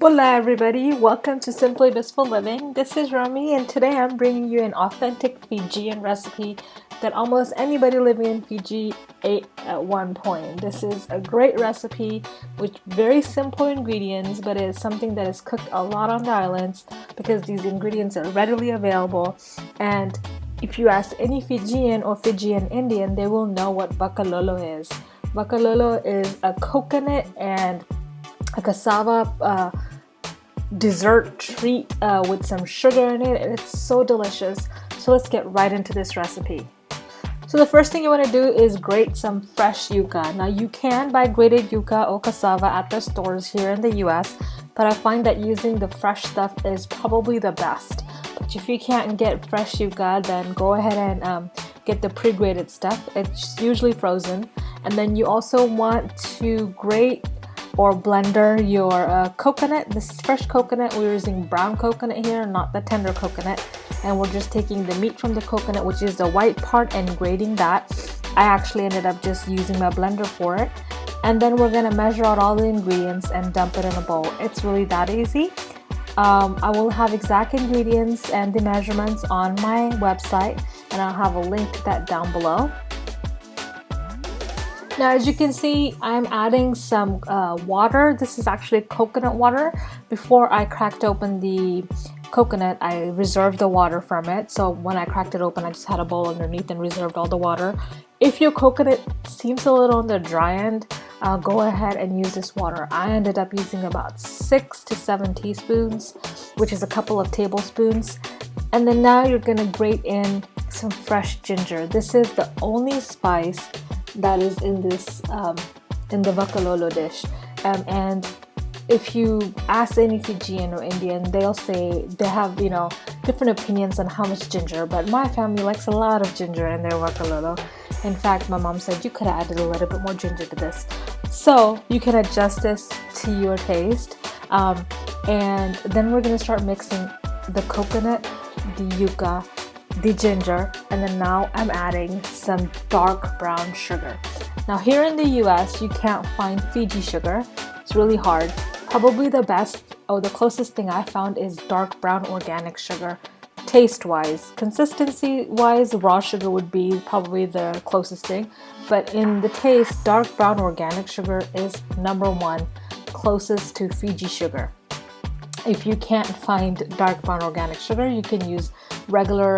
Hola everybody, welcome to Simply Blissful Living. This is Rami and today I'm bringing you an authentic Fijian recipe that almost anybody living in Fiji ate at one point. This is a great recipe with very simple ingredients, but it is something that is cooked a lot on the islands because these ingredients are readily available. And if you ask any Fijian or Fijian Indian, they will know what Vakalolo is. Vakalolo is a coconut and a cassava dessert treat with some sugar in it. It's so delicious. So let's get right into this recipe. So the first thing you want to do is grate some fresh yuca. Now you can buy grated yuca or cassava at the stores here in the US, but I find that using the fresh stuff is probably the best. But if you can't get fresh yuca, then go ahead and get the pre-grated stuff. It's usually frozen. And then you also want to grate or blender your coconut. This is fresh coconut. We're using brown coconut here, not the tender coconut. And we're just taking the meat from the coconut, which is the white part, and grating that. I actually ended up just using my blender for it. And then we're gonna measure out all the ingredients and dump it in a bowl. It's really that easy. I will have exact ingredients and the measurements on my website, and I'll have a link to that down below. Now, as you can see, I'm adding some water. This is actually coconut water. Before I cracked open the coconut, I reserved the water from it. So when I cracked it open, I just had a bowl underneath and reserved all the water. If your coconut seems a little on the dry end, go ahead and use this water. I ended up using about 6 to 7 teaspoons, which is a couple of tablespoons. And then now you're gonna grate in some fresh ginger. This is the only spice that is in this in the Vakalolo dish, and if you ask any Fijian or Indian, they'll say they have different opinions on how much ginger, but my family likes a lot of ginger in their Vakalolo. In fact, my mom said you could have added a little bit more ginger to this, so you can adjust this to your taste. And then we're going to start mixing the coconut, the yuca, the ginger, and then now I'm adding some dark brown sugar. Now here in the US, you can't find Fiji sugar. It's really hard. Probably the best or the closest thing I found is dark brown organic sugar. Taste wise, consistency wise, raw sugar would be probably the closest thing, but in the taste, dark brown organic sugar is number one, closest to Fiji sugar. If you can't find dark brown organic sugar, you can use regular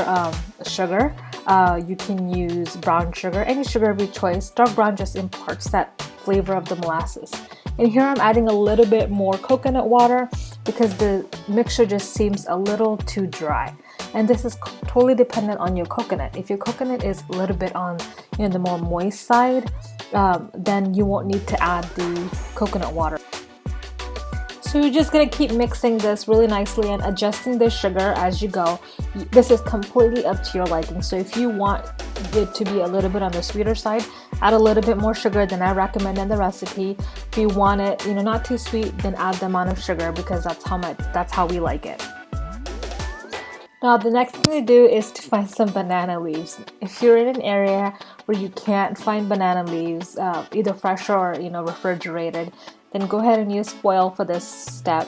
sugar. You can use brown sugar, any sugar of your choice. Dark brown just imparts that flavor of the molasses. And here I'm adding a little bit more coconut water because the mixture just seems a little too dry. And this is totally dependent on your coconut. If your coconut is a little bit on the more moist side, then you won't need to add the coconut water. So you're just going to keep mixing this really nicely and adjusting the sugar as you go. This is completely up to your liking. So if you want it to be a little bit on the sweeter side, add a little bit more sugar than I recommend in the recipe. If you want it, not too sweet, then add the amount of sugar because that's how we like it. Now the next thing to do is to find some banana leaves. If you're in an area where you can't find banana leaves, either fresh or refrigerated, then go ahead and use foil for this step.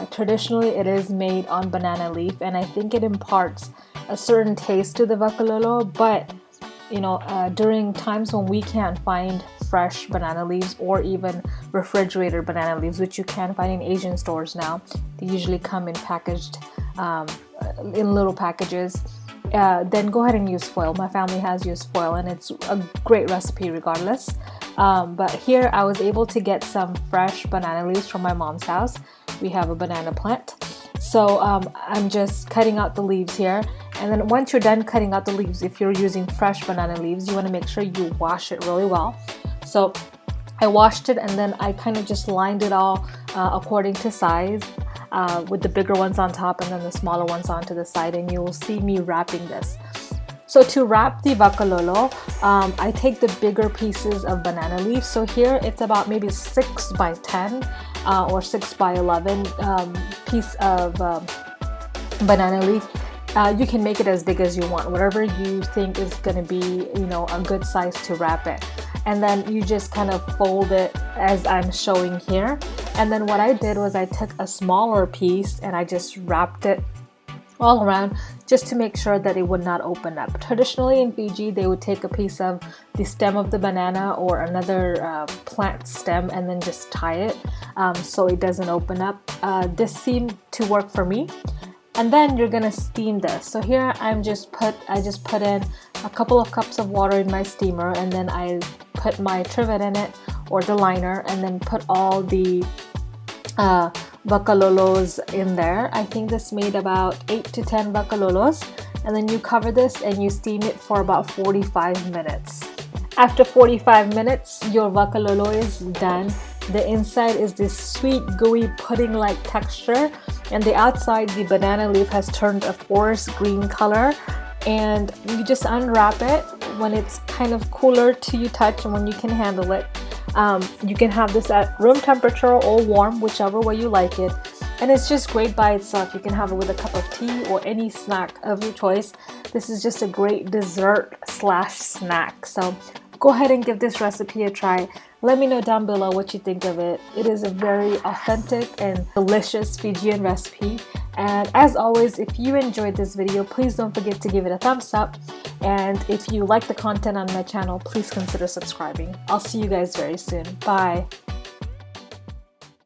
Traditionally, it is made on banana leaf, and I think it imparts a certain taste to the Vakalolo, but during times when we can't find fresh banana leaves or even refrigerated banana leaves, which you can find in Asian stores now, they usually come in packaged in little packages, then go ahead and use foil. My family has used foil and it's a great recipe regardless. But here I was able to get some fresh banana leaves from my mom's house. We have a banana plant. So I'm just cutting out the leaves here. And then once you're done cutting out the leaves, if you're using fresh banana leaves, you want to make sure you wash it really well. So I washed it and then I kind of just lined it all according to size, with the bigger ones on top and then the smaller ones onto the side, and you will see me wrapping this. So to wrap the Vakalolo, I take the bigger pieces of banana leaf. So here it's about maybe 6 by 10 or 6 by 11 piece of banana leaf. You can make it as big as you want, whatever you think is going to be, a good size to wrap it. And then you just kind of fold it as I'm showing here. And then what I did was I took a smaller piece and I just wrapped it all around just to make sure that it would not open up. Traditionally in Fiji, they would take a piece of the stem of the banana or another plant stem and then just tie it so it doesn't open up. This seemed to work for me. And then you're gonna steam this. So here I just put in a couple of cups of water in my steamer, and then I put my trivet in it, or the liner, and then put all the vakalolos in there. I think this made about 8 to 10 vakalolos, and then you cover this and you steam it for about 45 minutes. After 45 minutes, your vakalolo is done. The inside is this sweet, gooey, pudding-like texture, and the outside, the banana leaf has turned a forest green color. And you just unwrap it when it's kind of cooler to your touch and when you can handle it. You can have this at room temperature or warm, whichever way you like it. And it's just great by itself. You can have it with a cup of tea or any snack of your choice. This is just a great dessert / snack. So go ahead and give this recipe a try. Let me know down below what you think of it. It is a very authentic and delicious Fijian recipe. And as always, if you enjoyed this video, please don't forget to give it a thumbs up. And if you like the content on my channel, please consider subscribing. I'll see you guys very soon. Bye.